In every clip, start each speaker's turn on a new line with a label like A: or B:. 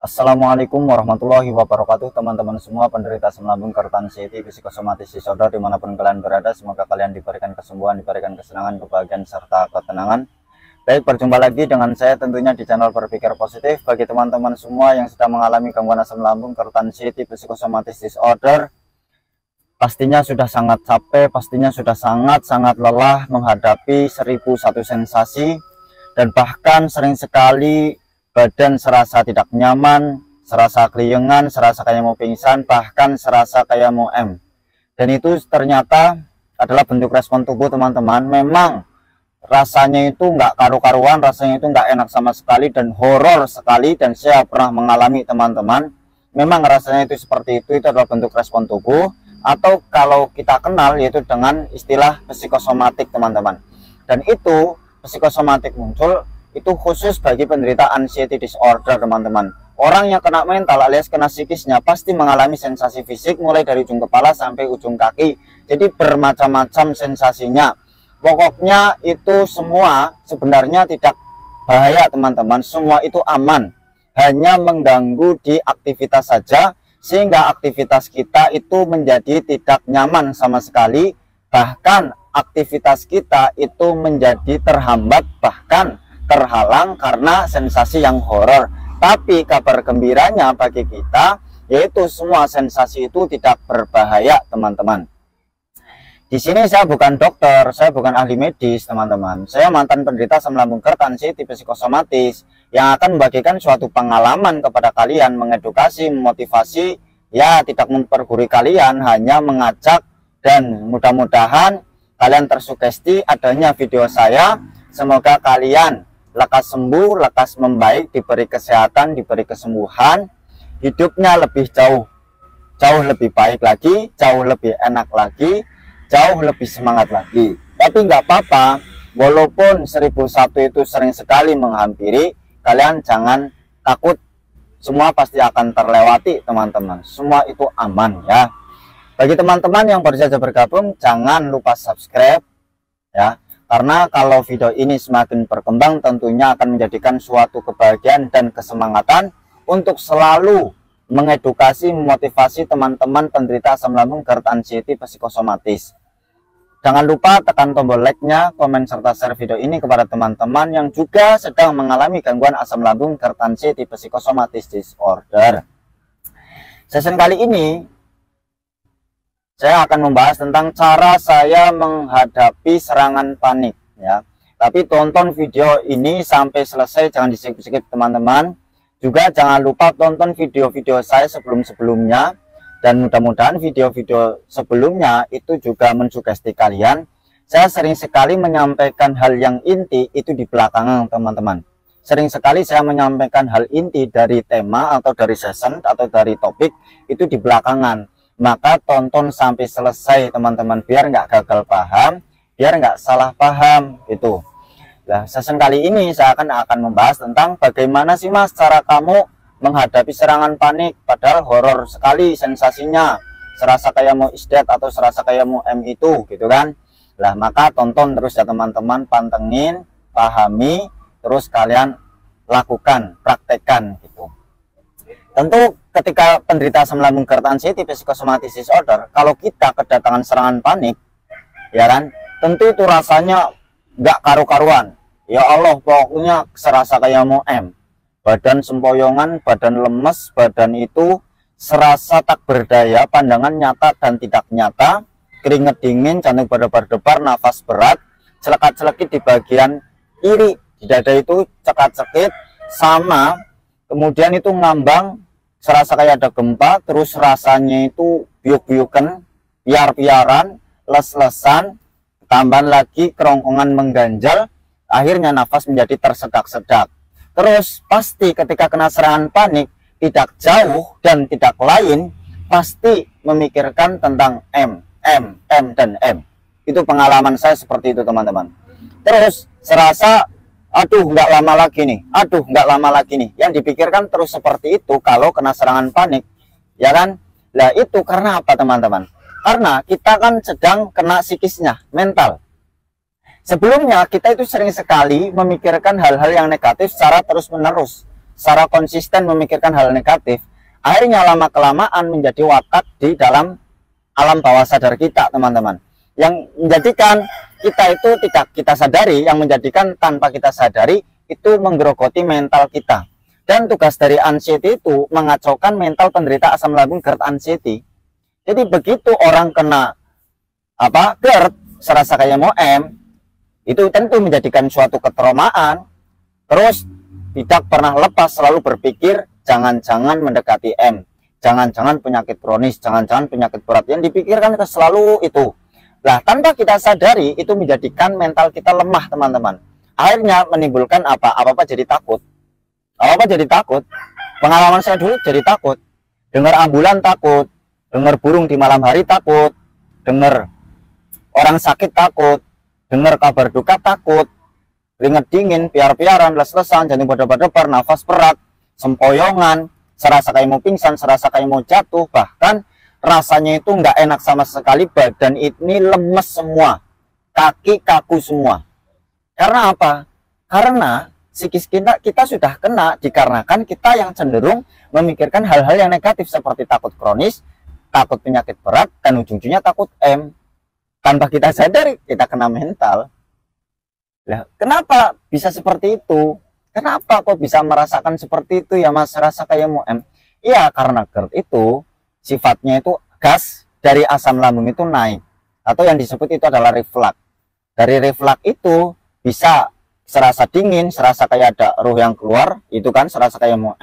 A: Assalamualaikum warahmatullahi wabarakatuh, teman-teman semua penderita asam lambung, keretan CT, psikosomatis disorder dimanapun kalian berada. Semoga kalian diberikan kesembuhan, diberikan kesenangan, kebahagiaan, serta ketenangan. Baik, berjumpa lagi dengan saya tentunya di channel Berpikir Positif. Bagi teman-teman semua yang sedang mengalami gangguan asam lambung, keretan CT, psikosomatis disorder, pastinya sudah sangat capek, pastinya sudah sangat lelah menghadapi 1001 sensasi, dan bahkan sering sekali badan serasa tidak nyaman, serasa keliengan, serasa kayak mau pingsan, bahkan serasa kayak mau Dan itu ternyata adalah bentuk respon tubuh, teman-teman. Memang rasanya itu nggak karu-karuan, rasanya itu nggak enak sama sekali dan horor sekali, dan saya pernah mengalami, teman-teman. Memang rasanya itu seperti itu adalah bentuk respon tubuh, atau kalau kita kenal yaitu dengan istilah psikosomatik, teman-teman. Dan itu psikosomatik muncul itu khusus bagi penderita anxiety disorder, teman-teman. Orang yang kena mental alias kena psikisnya pasti mengalami sensasi fisik mulai dari ujung kepala sampai ujung kaki. Jadi bermacam-macam sensasinya. Pokoknya itu semua sebenarnya tidak bahaya, teman-teman. Semua itu aman. Hanya mengganggu di aktivitas saja, sehingga aktivitas kita itu menjadi tidak nyaman sama sekali. Bahkan aktivitas kita itu menjadi terhambat, bahkan terhalang karena sensasi yang horor. Tapi kabar gembiranya bagi kita yaitu semua sensasi itu tidak berbahaya, teman-teman. Di sini saya bukan dokter, saya bukan ahli medis, teman-teman. Saya mantan penderita asam lambung, keretan CT, psikosomatis yang akan membagikan suatu pengalaman kepada kalian, mengedukasi, memotivasi, ya tidak mempergurui kalian, hanya mengajak, dan mudah-mudahan kalian tersugesti adanya video saya. Semoga kalian lekas sembuh, lekas membaik, diberi kesehatan, diberi kesembuhan, hidupnya lebih jauh lebih baik lagi, jauh lebih enak lagi, jauh lebih semangat lagi. Tapi nggak apa-apa, walaupun 1001 itu sering sekali menghampiri, kalian jangan takut, semua pasti akan terlewati, teman-teman. Semua itu aman, ya. Bagi teman-teman yang baru saja bergabung, jangan lupa subscribe, ya. Karena kalau video ini semakin berkembang tentunya akan menjadikan suatu kebahagiaan dan kesemangatan untuk selalu mengedukasi, memotivasi teman-teman penderita asam lambung, keretan CT, psikosomatis. Jangan lupa tekan tombol like-nya, komen, serta share video ini kepada teman-teman yang juga sedang mengalami gangguan asam lambung, keretan CT, psikosomatis disorder. Sesi kali ini saya akan membahas tentang cara saya menghadapi serangan panik, ya. Tapi tonton video ini sampai selesai, jangan di-skip, teman-teman. Juga jangan lupa tonton video-video saya sebelum-sebelumnya, dan mudah-mudahan video-video sebelumnya itu juga mensugesti kalian. Saya sering sekali menyampaikan hal yang inti itu di belakangan, teman-teman. Sering sekali saya menyampaikan hal inti dari tema atau dari session atau dari topik itu di belakangan. Maka tonton sampai selesai, teman-teman, biar nggak gagal paham, biar nggak salah paham gitu. Nah, sesi kali ini saya akan membahas tentang bagaimana sih, Mas, cara kamu menghadapi serangan panik padahal horor sekali sensasinya, serasa kayak mau isdet atau serasa kayak mau itu gitu kan. Nah, maka tonton terus ya, teman-teman, pantengin, pahami, terus kalian lakukan, praktekkan gitu. Tentu ketika penderita asam lambung, keretan CT, psikosomatis disorder, kalau kita kedatangan serangan panik, ya kan, tentu itu rasanya nggak karu-karuan. Ya Allah, pokoknya serasa kayak mau badan sempoyongan, badan lemes, badan itu serasa tak berdaya, pandangan nyata dan tidak nyata, keringet dingin, jantung berdebar-debar, nafas berat, celekat-celekit di bagian kiri, di dada itu cekat-cekit, sama kemudian itu ngambang, serasa kayak ada gempa, terus rasanya itu biuk-biukan, piar-piaran, les-lesan, tambahan lagi kerongkongan mengganjal, akhirnya nafas menjadi tersedak-sedak. Terus pasti ketika kena serangan panik, tidak jauh dan tidak lain, pasti memikirkan tentang dan Itu pengalaman saya seperti itu, teman-teman. Terus serasa aduh nggak lama lagi nih, aduh nggak lama lagi nih, yang dipikirkan terus seperti itu kalau kena serangan panik, ya kan. Nah, itu karena apa, teman-teman? Karena kita kan sedang kena psikisnya, mental. Sebelumnya kita itu sering sekali memikirkan hal-hal yang negatif secara terus-menerus. secara konsisten memikirkan hal negatif, akhirnya lama-kelamaan menjadi watak di dalam alam bawah sadar kita, teman-teman. Yang menjadikan kita itu tidak kita sadari, yang menjadikan tanpa kita sadari itu menggerogoti mental kita. Dan tugas dari anxiety itu mengacaukan mental penderita asam lambung GERD anxiety. Jadi begitu orang kena GERD, serasa kayak mau itu tentu menjadikan suatu ketraumaan. Terus tidak pernah lepas selalu berpikir jangan-jangan mendekati jangan-jangan penyakit kronis, jangan-jangan penyakit berat. Yang dipikirkan selalu itu. Nah, tanpa kita sadari itu menjadikan mental kita lemah, teman-teman. Akhirnya menimbulkan apa-apa jadi takut. Apa-apa jadi takut. Pengalaman saya dulu jadi takut. Dengar ambulan takut, dengar burung di malam hari takut, dengar orang sakit takut, dengar kabar duka takut, keringat dingin, piar-piaran, les-lesan, jantung berdebar-debar, nafas berat, sempoyongan, serasa kayak mau pingsan, serasa kayak mau jatuh, bahkan rasanya itu nggak enak sama sekali, badan ini lemes semua, kaki kaku semua. Karena apa? Karena psikis kita sudah kena, dikarenakan kita yang cenderung memikirkan hal-hal yang negatif seperti takut kronis, takut penyakit berat, dan ujung-ujungnya takut tanpa kita sadari kita kena mental. Nah, kenapa bisa seperti itu? Kenapa kok bisa merasakan seperti itu ya Mas, rasa kayak mau Iya, karena GERD itu sifatnya itu gas dari asam lambung itu naik, atau yang disebut itu adalah reflux. Dari reflux itu bisa serasa dingin, serasa kayak ada ruh yang keluar, itu kan serasa kayak mau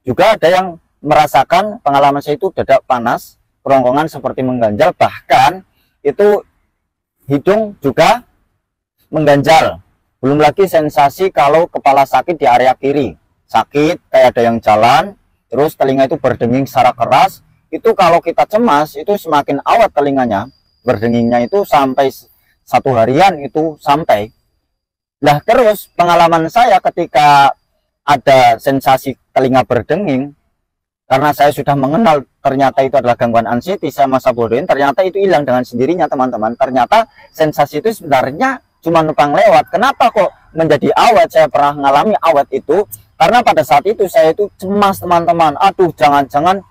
A: juga ada yang merasakan, pengalaman saya itu dada panas, kerongkongan seperti mengganjal, bahkan itu hidung juga mengganjal. Belum lagi sensasi kalau kepala sakit di area kiri, sakit kayak ada yang jalan, terus telinga itu berdenging secara keras. Itu kalau kita cemas itu semakin awet telinganya, berdengingnya itu sampai 1 harian itu sampai. Nah, terus pengalaman saya ketika ada sensasi telinga berdenging, karena saya sudah mengenal ternyata itu adalah gangguan anxiety, saya masa bodohin, ternyata itu hilang dengan sendirinya, teman-teman. Ternyata sensasi itu sebenarnya cuma numpang lewat. Kenapa kok menjadi awet? Saya pernah mengalami awet itu karena pada saat itu saya itu cemas, teman-teman. Aduh, jangan-jangan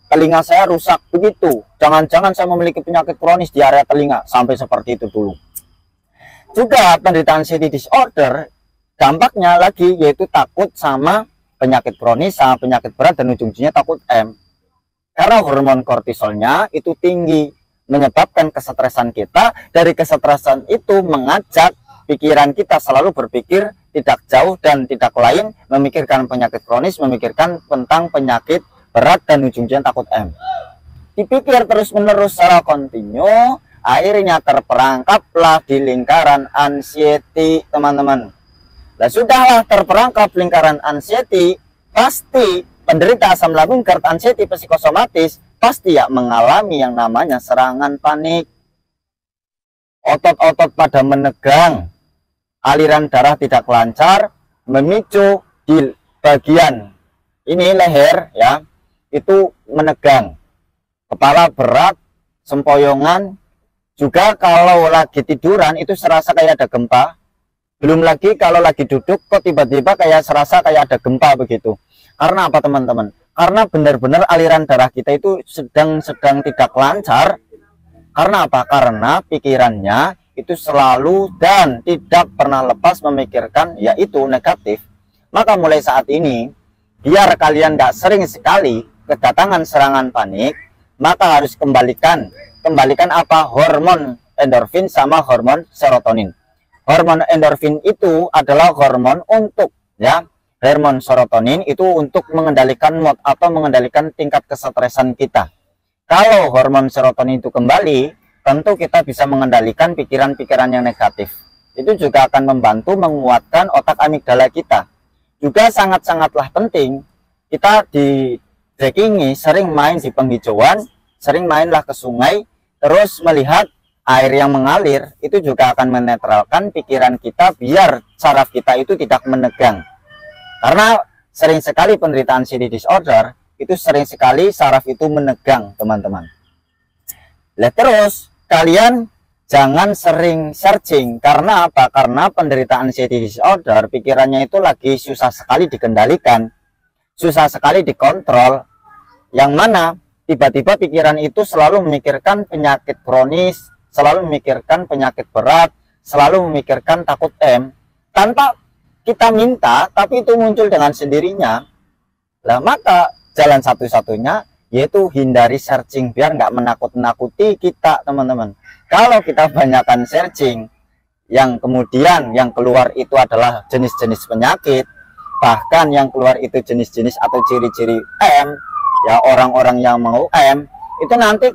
A: telinga saya rusak begitu, jangan-jangan saya memiliki penyakit kronis di area telinga, sampai seperti itu dulu. Juga penderita anxiety disorder dampaknya lagi yaitu takut sama penyakit kronis, sama penyakit berat, dan ujung-ujungnya takut karena hormon kortisolnya itu tinggi, menyebabkan kesetresan kita. Dari kesetresan itu mengajak pikiran kita selalu berpikir tidak jauh dan tidak lain, memikirkan penyakit kronis, memikirkan tentang penyakit berat, dan ujung-ujungnya takut dipikir terus-menerus secara kontinu, akhirnya terperangkaplah di lingkaran anxiety, teman-teman. Nah, sudahlah terperangkap lingkaran anxiety, pasti penderita asam lambung GERD anxiety psikosomatis pasti ya mengalami yang namanya serangan panik. Otot-otot pada menegang, aliran darah tidak lancar, memicu di bagian ini leher ya, itu menegang, kepala berat, sempoyongan. Juga kalau lagi tiduran itu serasa kayak ada gempa. Belum lagi kalau lagi duduk kok tiba-tiba kayak serasa kayak ada gempa begitu. Karena apa, teman-teman? Karena benar-benar aliran darah kita itu sedang tidak lancar. Karena apa? Karena pikirannya itu selalu dan tidak pernah lepas memikirkan yaitu negatif. Maka mulai saat ini, biar kalian nggak sering sekali kedatangan serangan panik, maka harus kembalikan apa? Hormon endorfin sama hormon serotonin. Hormon endorfin itu adalah hormon untuk hormon serotonin itu untuk mengendalikan mood atau mengendalikan tingkat kesetresan kita. Kalau hormon serotonin itu kembali, tentu kita bisa mengendalikan pikiran-pikiran yang negatif. Itu juga akan membantu menguatkan otak amigdala kita. Juga sangat-sangatlah penting kita di trekking sering main di penghijauan, sering mainlah ke sungai, terus melihat air yang mengalir, itu juga akan menetralkan pikiran kita biar saraf kita itu tidak menegang. Karena sering sekali penderita anxiety disorder itu sering sekali saraf itu menegang, teman-teman. Terus kalian jangan sering searching. Karena apa? Karena penderita anxiety disorder pikirannya itu lagi susah sekali dikendalikan, susah sekali dikontrol, yang mana tiba-tiba pikiran itu selalu memikirkan penyakit kronis, selalu memikirkan penyakit berat, selalu memikirkan takut tanpa kita minta, tapi itu muncul dengan sendirinya. Lah maka jalan satu-satunya yaitu hindari searching biar nggak menakut-nakuti kita, teman-teman. Kalau kita banyakkan searching, yang kemudian yang keluar itu adalah jenis-jenis penyakit, bahkan yang keluar itu jenis-jenis atau ciri-ciri ya orang-orang yang mau itu nanti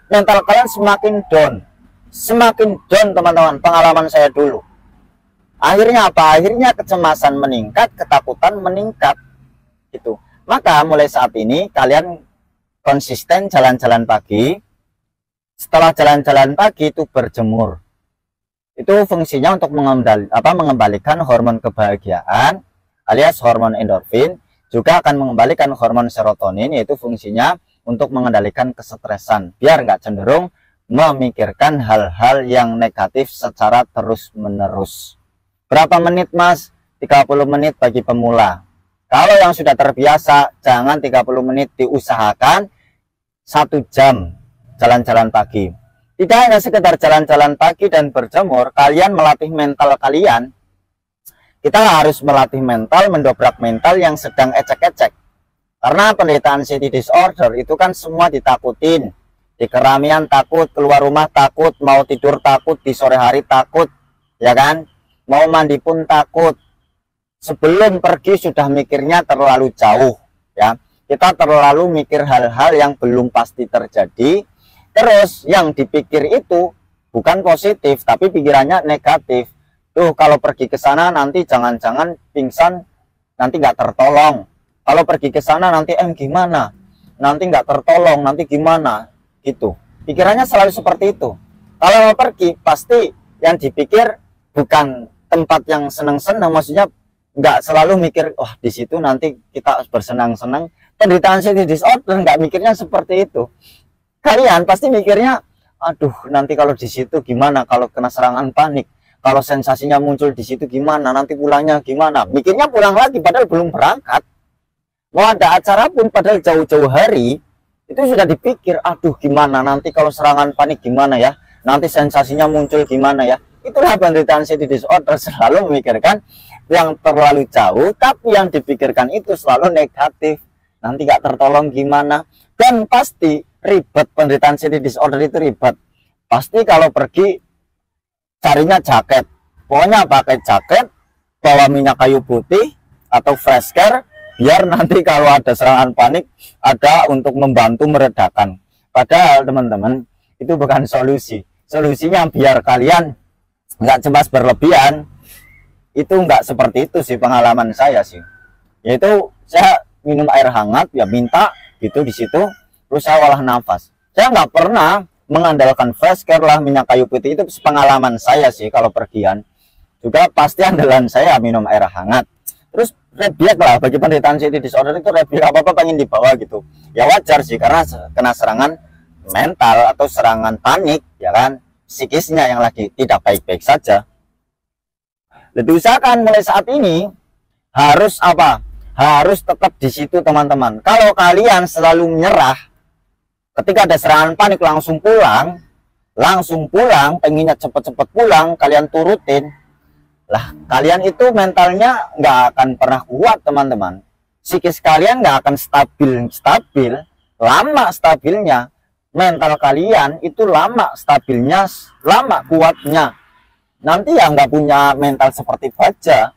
A: mental kalian semakin down, teman-teman. Pengalaman saya dulu, akhirnya apa? Akhirnya kecemasan meningkat, ketakutan meningkat gitu. Maka mulai saat ini kalian konsisten jalan-jalan pagi. Setelah jalan-jalan pagi itu berjemur. Itu fungsinya untuk mengembalikan hormon kebahagiaan alias hormon endorfin, juga akan mengembalikan hormon serotonin, yaitu fungsinya untuk mengendalikan kesetresan biar nggak cenderung memikirkan hal-hal yang negatif secara terus-menerus. Berapa menit, Mas? 30 menit bagi pemula. Kalau yang sudah terbiasa, jangan 30 menit, diusahakan 1 jam jalan-jalan pagi. Tidak hanya sekedar jalan-jalan pagi dan berjemur, kalian melatih mental kalian. Kita harus melatih mental, mendobrak mental yang sedang ecek-ecek. Karena penderita anxiety disorder itu kan semua ditakutin. Di keramaian takut, keluar rumah takut, mau tidur takut, di sore hari takut, ya kan? Mau mandi pun takut. Sebelum pergi sudah mikirnya terlalu jauh, ya. Kita terlalu mikir hal-hal yang belum pasti terjadi. Terus yang dipikir itu bukan positif, tapi pikirannya negatif. Tuh, kalau pergi ke sana nanti jangan-jangan pingsan, nanti nggak tertolong. Kalau pergi ke sana nanti gimana? Nanti nggak tertolong, nanti gimana? Gitu. Pikirannya selalu seperti itu. Kalau mau pergi, pasti yang dipikir bukan tempat yang senang-senang, maksudnya nggak selalu mikir, wah di situ nanti kita bersenang-senang. Penderita anxiety disorder nggak mikirnya seperti itu. Kalian pasti mikirnya, aduh nanti kalau di situ gimana, kalau kena serangan panik, kalau sensasinya muncul di situ gimana, nanti pulangnya gimana. Mikirnya pulang lagi padahal belum berangkat. Mau ada acara pun padahal jauh-jauh hari, itu sudah dipikir, aduh gimana nanti kalau serangan panik gimana ya, nanti sensasinya muncul gimana ya. Itulah penderita anxiety disorder, selalu memikirkan yang terlalu jauh, tapi yang dipikirkan itu selalu negatif. Nanti nggak tertolong gimana. Dan pasti ribet, penderita anxiety disorder itu ribet. Pasti kalau pergi carinya jaket, pokoknya pakai jaket, bawa minyak kayu putih atau fresh care, biar nanti kalau ada serangan panik ada untuk membantu meredakan. Padahal teman-teman, itu bukan solusi. Solusinya biar kalian nggak cemas berlebihan. Itu nggak seperti itu sih pengalaman saya sih. Yaitu saya minum air hangat, ya minta gitu di situ, terus saya olah nafas. Saya nggak pernah mengandalkan fresh care lah, minyak kayu putih. Itu pengalaman saya sih kalau pergian. Juga pasti andalan saya minum air hangat. Terus rebiak lah, bagi penderita anxiety disorder itu rebiak apa-apa pengen dibawa gitu. Ya wajar sih, karena kena serangan mental atau serangan panik, ya kan, psikisnya yang lagi tidak baik-baik saja. Lebih usahakan mulai saat ini harus apa? Harus tetap di situ, teman-teman. Kalau kalian selalu menyerah, ketika ada serangan panik langsung pulang, pengennya cepet-cepet pulang, kalian turutin, lah kalian itu mentalnya nggak akan pernah kuat, teman-teman. Psikis kalian nggak akan stabil, lama stabilnya. Mental kalian itu lama stabilnya, lama kuatnya. Nanti ya nggak punya mental seperti baja.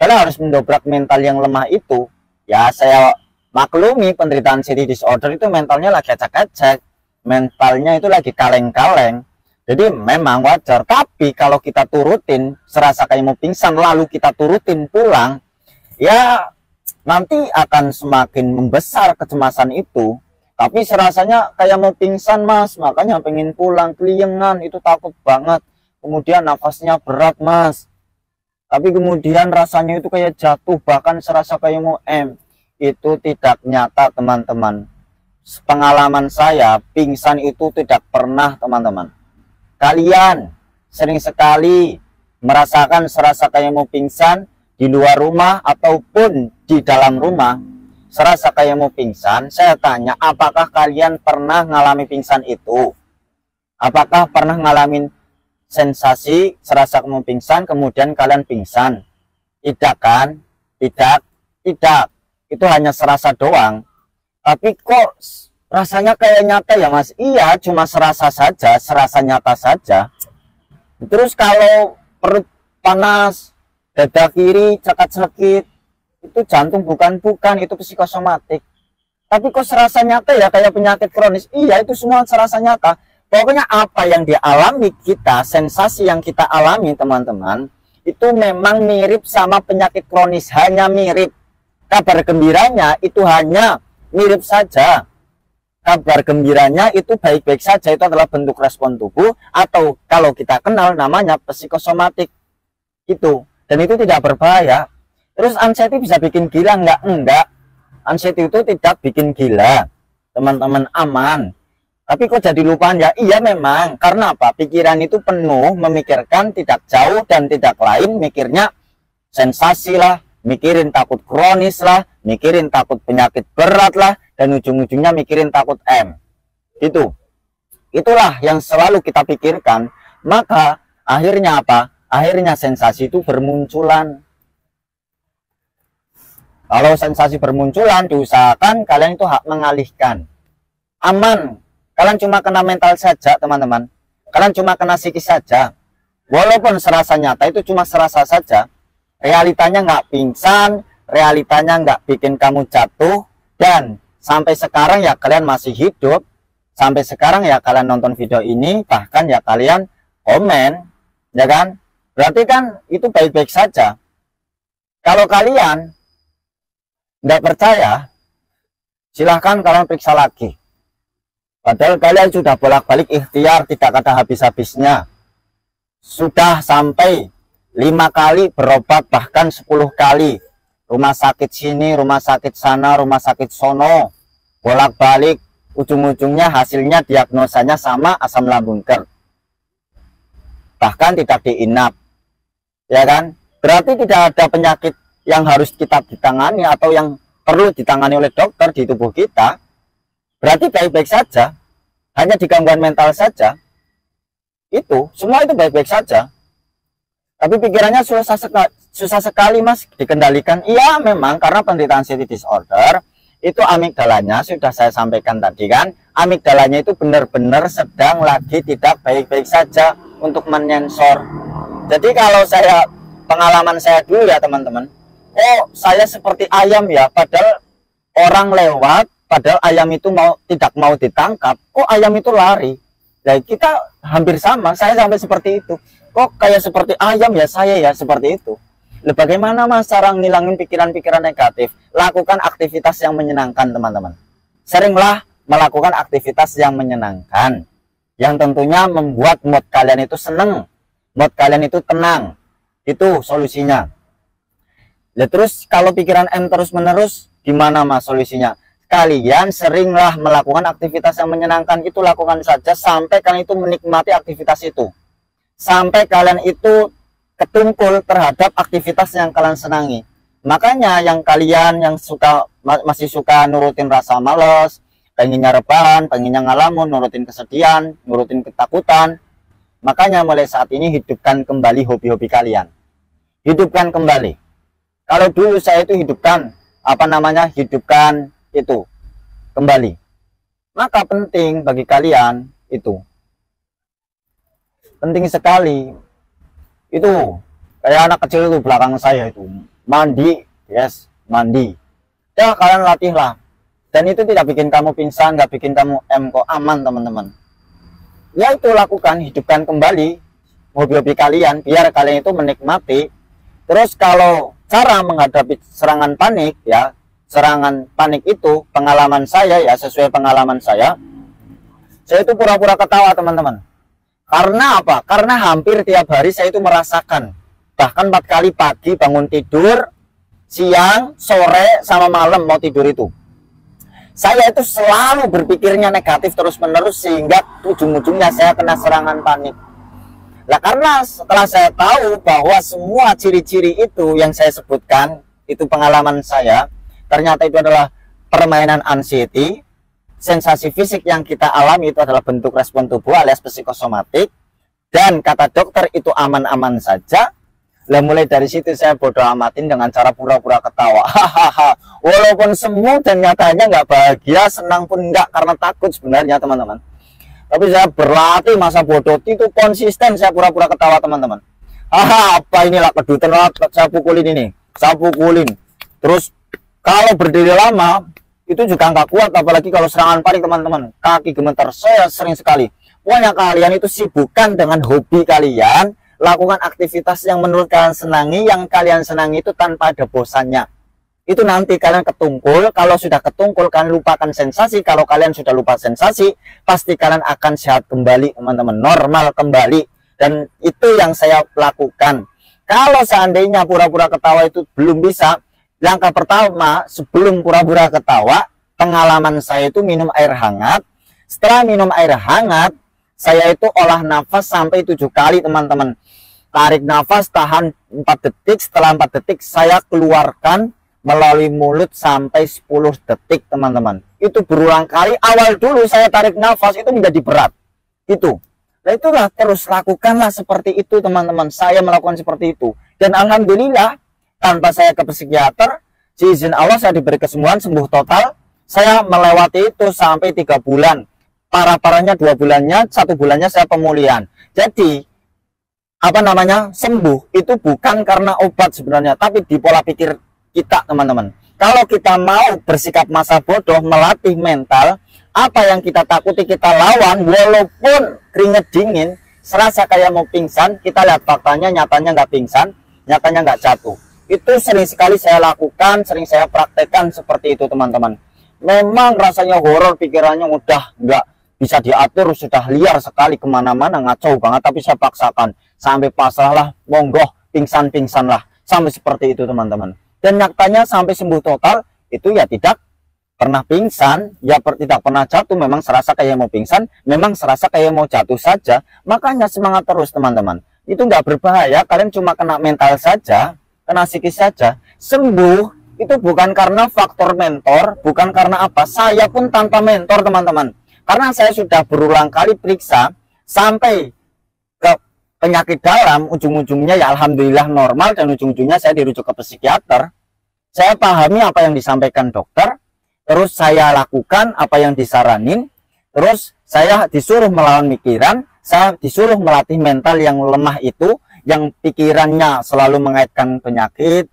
A: Kalian harus mendobrak mental yang lemah itu. Ya saya maklumi penderita anxiety disorder itu mentalnya lagi acak-acak, mentalnya itu lagi kaleng-kaleng. Jadi memang wajar. Tapi kalau kita turutin, serasa kayak mau pingsan, lalu kita turutin pulang, ya nanti akan semakin membesar kecemasan itu. Tapi serasanya kayak mau pingsan, Mas, makanya pengen pulang, keliengan, itu takut banget. Kemudian nafasnya berat, Mas. Tapi kemudian rasanya itu kayak jatuh, bahkan serasa kayak mau Itu tidak nyata, teman-teman. Pengalaman saya, pingsan itu tidak pernah, teman-teman. kalian sering sekali merasakan serasa kayak mau pingsan di luar rumah ataupun di dalam rumah, serasa kayak mau pingsan, saya tanya, apakah kalian pernah ngalami pingsan itu? Apakah pernah ngalamin sensasi serasa mau pingsan kemudian kalian pingsan? Tidak kan? Tidak. Itu hanya serasa doang. Tapi kok rasanya kayak nyata ya Mas? Iya, cuma serasa saja, serasa nyata saja. Terus kalau perut panas, dada kiri cekak-cekit, itu jantung bukan, itu psikosomatik. Tapi kok serasa nyata ya kayak penyakit kronis? Iya, itu semua serasa nyata. Pokoknya apa yang dialami kita, sensasi yang kita alami teman-teman, itu memang mirip sama penyakit kronis, hanya mirip. Kabar gembiranya itu hanya mirip saja. Kabar gembiranya itu baik-baik saja, itu adalah bentuk respon tubuh, atau kalau kita kenal namanya psikosomatik itu, dan itu tidak berbahaya. Terus anxiety bisa bikin gila enggak? Anxiety itu tidak bikin gila teman-teman, aman. Tapi kok jadi lupaan ya? Iya memang, karena apa? Pikiran itu penuh memikirkan tidak jauh dan tidak lain, mikirnya sensasi lah, mikirin takut kronis lah, mikirin takut penyakit berat lah, dan ujung-ujungnya mikirin takut M. Itulah yang selalu kita pikirkan. Maka akhirnya apa? Akhirnya sensasi itu bermunculan. Kalau sensasi bermunculan, diusahakan kalian itu mengalihkan. Aman. Kalian cuma kena mental saja teman-teman. Kalian cuma kena psikis saja. Walaupun serasa nyata itu cuma serasa saja. Realitanya nggak pingsan, realitanya nggak bikin kamu jatuh, dan sampai sekarang ya kalian masih hidup. Sampai sekarang ya kalian nonton video ini, bahkan ya kalian komen, ya kan? Berarti kan itu baik-baik saja. Kalau kalian nggak percaya, silahkan kalian periksa lagi. Padahal kalian sudah bolak-balik ikhtiar, tidak ada habis-habisnya. Sudah sampai 5 kali berobat, bahkan 10 kali. Rumah sakit sini, rumah sakit sana, rumah sakit sono. Bolak-balik, ujung-ujungnya hasilnya diagnosanya sama asam lambung GERD. Bahkan tidak diinap. Ya kan? Berarti tidak ada penyakit yang harus kita ditangani atau yang perlu ditangani oleh dokter di tubuh kita. Berarti baik-baik saja, hanya di gangguan mental saja. Itu semua itu baik-baik saja. Tapi pikirannya susah sekali Mas dikendalikan. Iya memang, karena penderita anxiety disorder itu amigdalanya sudah saya sampaikan tadi kan. Amigdalanya itu benar-benar sedang lagi tidak baik-baik saja untuk menyensor. Jadi kalau pengalaman saya dulu ya teman-teman, saya seperti ayam ya, padahal orang lewat, padahal ayam itu tidak mau ditangkap, kok ayam itu lari. Nah, kita hampir sama, saya sampai seperti itu. Kok kayak seperti ayam ya, saya ya seperti itu. Lalu bagaimana Mas cara ngilangin pikiran-pikiran negatif? Lakukan aktivitas yang menyenangkan teman-teman. Seringlah melakukan aktivitas yang menyenangkan, yang tentunya membuat mood kalian itu seneng, mood kalian itu tenang. Itu solusinya. Nah, terus kalau pikiran M terus-menerus, gimana Mas solusinya? Kalian seringlah melakukan aktivitas yang menyenangkan, itu lakukan saja sampai kalian itu menikmati aktivitas itu. Sampai kalian itu ketungkul terhadap aktivitas yang kalian senangi. Makanya yang kalian yang masih suka nurutin rasa males, pengennya rebahan, pengennya ngalamun, nurutin kesedihan, nurutin ketakutan, makanya mulai saat ini hidupkan kembali hobi-hobi kalian. Hidupkan kembali. Kalau dulu saya itu hidupkan itu kembali. Maka penting bagi kalian itu. Penting sekali. Itu kayak anak kecil itu belakang saya itu mandi, yes, mandi. Ya kalian latihlah. Dan itu tidak bikin kamu pingsan, nggak bikin kamu kok aman teman-teman. Ya itu lakukan, hidupkan kembali hobi-hobi kalian biar kalian itu menikmati. Terus kalau cara menghadapi serangan panik ya, serangan panik itu pengalaman saya ya, sesuai pengalaman saya itu pura-pura ketawa teman-teman. Karena apa? Karena hampir tiap hari saya itu merasakan, bahkan 4 kali pagi bangun tidur, siang, sore, sama malam mau tidur itu saya itu selalu berpikirnya negatif terus-menerus, sehingga ujung-ujungnya saya kena serangan panik. Lah karena setelah saya tahu bahwa semua ciri-ciri itu yang saya sebutkan, itu pengalaman saya, ternyata itu adalah permainan anxiety. Sensasi fisik yang kita alami itu adalah bentuk respon tubuh alias psikosomatik, dan kata dokter itu aman-aman saja. Lah mulai dari situ saya bodoh amatin dengan cara pura-pura ketawa. Hahaha. Walaupun semu dan nyatanya nggak bahagia, senang pun enggak, karena takut sebenarnya teman-teman. Tapi saya berlatih masa bodoh itu konsisten, saya pura-pura ketawa teman-teman. Apa inilah kedutan, saya pukulin ini, saya pukulin. Terus kalau berdiri lama itu juga nggak kuat, apalagi kalau serangan panik teman-teman, kaki gemetar. Saya sering sekali. Pokoknya kalian itu sibukkan dengan hobi kalian, lakukan aktivitas yang menurut kalian senangi, yang kalian senangi itu tanpa ada bosannya. Itu nanti kalian ketungkul. Kalau sudah ketungkul, kalian lupakan sensasi. Kalau kalian sudah lupa sensasi, pasti kalian akan sehat kembali teman-teman, normal kembali. Dan itu yang saya lakukan. Kalau seandainya pura-pura ketawa itu belum bisa, langkah pertama sebelum pura-pura ketawa, pengalaman saya itu minum air hangat. Setelah minum air hangat, saya itu olah nafas sampai 7 kali teman-teman. Tarik nafas, tahan 4 detik. Setelah 4 detik saya keluarkan melalui mulut sampai 10 detik teman-teman. Itu berulang kali. Awal dulu saya tarik nafas itu menjadi berat. Itu. Nah itulah, terus lakukanlah seperti itu teman-teman. Saya melakukan seperti itu. Dan alhamdulillah, tanpa saya ke psikiater, izin Allah saya diberi kesembuhan, sembuh total. Saya melewati itu sampai 3 bulan. Parah-parahnya 2 bulannya, 1 bulannya saya pemulihan. Jadi sembuh itu bukan karena obat sebenarnya, tapi di pola pikir kita teman-teman. Kalau kita mau bersikap masa bodoh, melatih mental, apa yang kita takuti kita lawan, walaupun keringet dingin, serasa kayak mau pingsan, kita lihat faktanya, nyatanya nggak pingsan, nyatanya nggak jatuh. Itu sering sekali saya lakukan, sering saya praktekkan seperti itu teman-teman. Memang rasanya horor, pikirannya udah nggak bisa diatur, sudah liar sekali kemana-mana, ngacau banget, tapi saya paksakan sampai pasrah lah, monggo, pingsan-pingsan lah, sampai seperti itu teman-teman. Dan nyatanya sampai sembuh total itu ya tidak pernah pingsan, ya tidak pernah jatuh. Memang serasa kayak mau pingsan, memang serasa kayak mau jatuh saja. Makanya semangat terus teman-teman. Itu nggak berbahaya, kalian cuma kena mental saja, kena psikis saja. Sembuh itu bukan karena faktor mentor, bukan karena apa. Saya pun tanpa mentor teman-teman, karena saya sudah berulang kali periksa sampai ke penyakit dalam, ujung-ujungnya ya alhamdulillah normal, dan ujung-ujungnya saya dirujuk ke psikiater. Saya pahami apa yang disampaikan dokter, terus saya lakukan apa yang disaranin, terus saya disuruh melawan pikiran, saya disuruh melatih mental yang lemah itu, yang pikirannya selalu mengaitkan penyakit,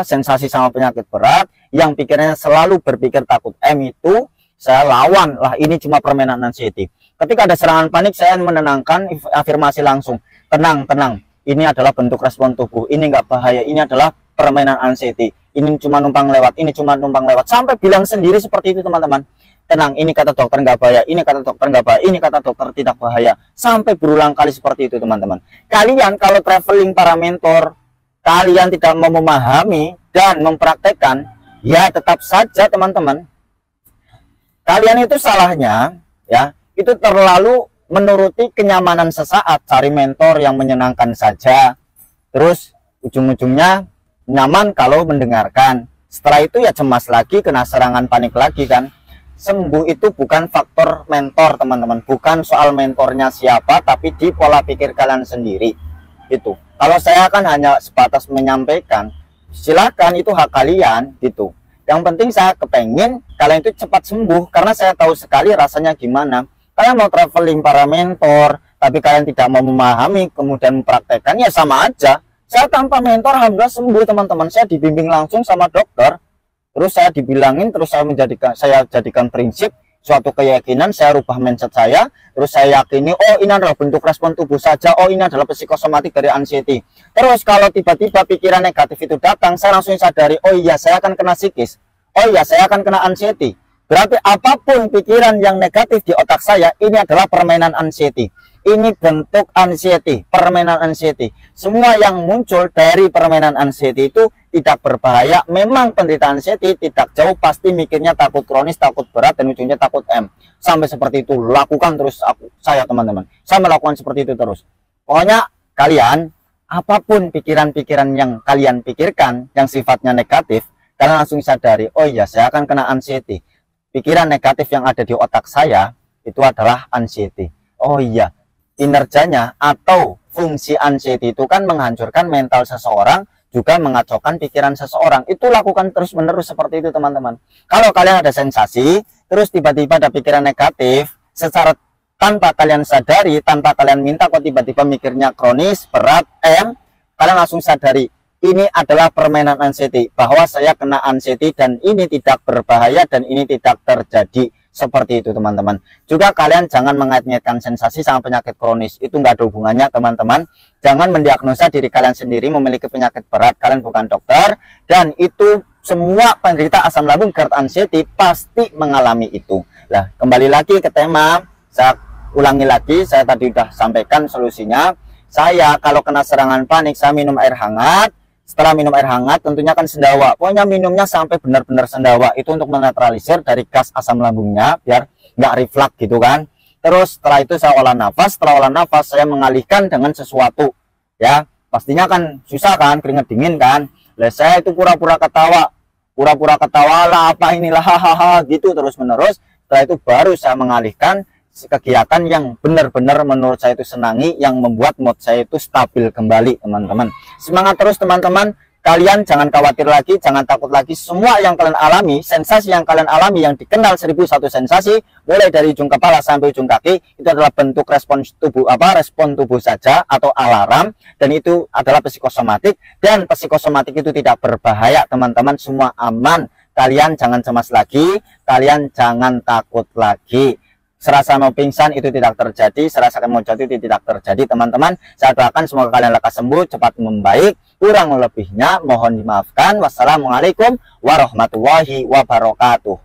A: sensasi sama penyakit berat, yang pikirannya selalu berpikir takut itu, saya lawan lah. Ini cuma permainan anxiety. Ketika ada serangan panik, saya menenangkan, afirmasi langsung, tenang, tenang, ini adalah bentuk respon tubuh, ini nggak bahaya, ini adalah permainan anxiety, ini cuma numpang lewat, ini cuma numpang lewat, sampai bilang sendiri seperti itu teman-teman. Tenang, ini kata dokter nggak bahaya, ini kata dokter nggak bahaya, ini kata dokter tidak bahaya, sampai berulang kali seperti itu teman-teman. Kalian kalau traveling para mentor, kalian tidak mau memahami dan mempraktekkan, ya tetap saja teman-teman, kalian itu salahnya ya, itu terlalu menuruti kenyamanan sesaat, cari mentor yang menyenangkan saja, terus ujung-ujungnya nyaman kalau mendengarkan, setelah itu ya cemas lagi, kena serangan panik lagi kan. Sembuh itu bukan faktor mentor teman-teman, bukan soal mentornya siapa, tapi di pola pikir kalian sendiri. Itu kalau saya kan hanya sebatas menyampaikan, silakan, itu hak kalian gitu. Yang penting saya kepengen kalian itu cepat sembuh, karena saya tahu sekali rasanya gimana. Kalian mau traveling para mentor, tapi kalian tidak mau memahami, kemudian mempraktekkan, ya sama aja. Saya tanpa mentor, alhamdulillah sembuh teman-teman. Saya dibimbing langsung sama dokter, terus saya dibilangin, terus saya jadikan prinsip, suatu keyakinan, saya rubah mindset saya, terus saya yakini, oh ini adalah bentuk respon tubuh saja, oh ini adalah psikosomatik dari anxiety. Terus kalau tiba-tiba pikiran negatif itu datang, saya langsung sadari, oh iya saya akan kena psikis, oh iya saya akan kena anxiety. Berarti apapun pikiran yang negatif di otak saya, ini adalah permainan anxiety. Ini bentuk anxiety, permainan anxiety. Semua yang muncul dari permainan anxiety itu tidak berbahaya. Memang penderita anxiety tidak jauh, pasti mikirnya takut kronis, takut berat, dan ujungnya takut Sampai seperti itu. Lakukan terus saya teman-teman. Saya melakukan seperti itu terus. Pokoknya kalian, apapun pikiran-pikiran yang kalian pikirkan yang sifatnya negatif, kalian langsung sadari, oh iya, saya akan kena anxiety. Pikiran negatif yang ada di otak saya itu adalah anxiety. Oh iya, kinerjanya atau fungsi anxiety itu kan menghancurkan mental seseorang, juga mengacaukan pikiran seseorang. Itu lakukan terus-menerus seperti itu, teman-teman. Kalau kalian ada sensasi, terus tiba-tiba ada pikiran negatif, secara tanpa kalian sadari, tanpa kalian minta, kok tiba-tiba mikirnya kronis, berat, kalian langsung sadari, ini adalah permainan anxiety, bahwa saya kena anxiety dan ini tidak berbahaya dan ini tidak terjadi. Seperti itu, teman-teman. Juga kalian jangan mengait-ngaitkan sensasi sama penyakit kronis. Itu nggak ada hubungannya, teman-teman. Jangan mendiagnosa diri kalian sendiri memiliki penyakit berat. Kalian bukan dokter. Dan itu semua penderita asam lambung GERD anxiety pasti mengalami itu. Nah, kembali lagi ke tema. Saya ulangi lagi. Saya tadi sudah sampaikan solusinya. Saya kalau kena serangan panik, saya minum air hangat. Setelah minum air hangat, tentunya kan sendawa. Pokoknya minumnya sampai benar-benar sendawa. Itu untuk menetralisir dari gas asam lambungnya, biar nggak reflux gitu kan. Terus setelah itu saya olah nafas. Setelah olah nafas, saya mengalihkan dengan sesuatu. Ya, pastinya kan susah kan, keringat dingin kan. Lah saya itu pura-pura ketawa. Pura-pura ketawa lah, apa inilah, hahaha, gitu terus-menerus. Setelah itu baru saya mengalihkan kegiatan yang benar-benar menurut saya itu senangi, yang membuat mood saya itu stabil kembali, teman-teman. Semangat terus, teman-teman. Kalian jangan khawatir lagi, jangan takut lagi. Semua yang kalian alami, sensasi yang kalian alami, yang dikenal 1001 sensasi, mulai dari ujung kepala sampai ujung kaki, itu adalah bentuk respon tubuh, respon tubuh saja atau alarm, dan itu adalah psikosomatik. Dan psikosomatik itu tidak berbahaya, teman-teman. Semua aman. Kalian jangan cemas lagi, kalian jangan takut lagi. Serasa mau pingsan itu tidak terjadi, serasa mau jatuh itu tidak terjadi, teman-teman. Saya doakan semoga kalian lekas sembuh, cepat membaik. Kurang lebihnya mohon dimaafkan. Wassalamualaikum warahmatullahi wabarakatuh.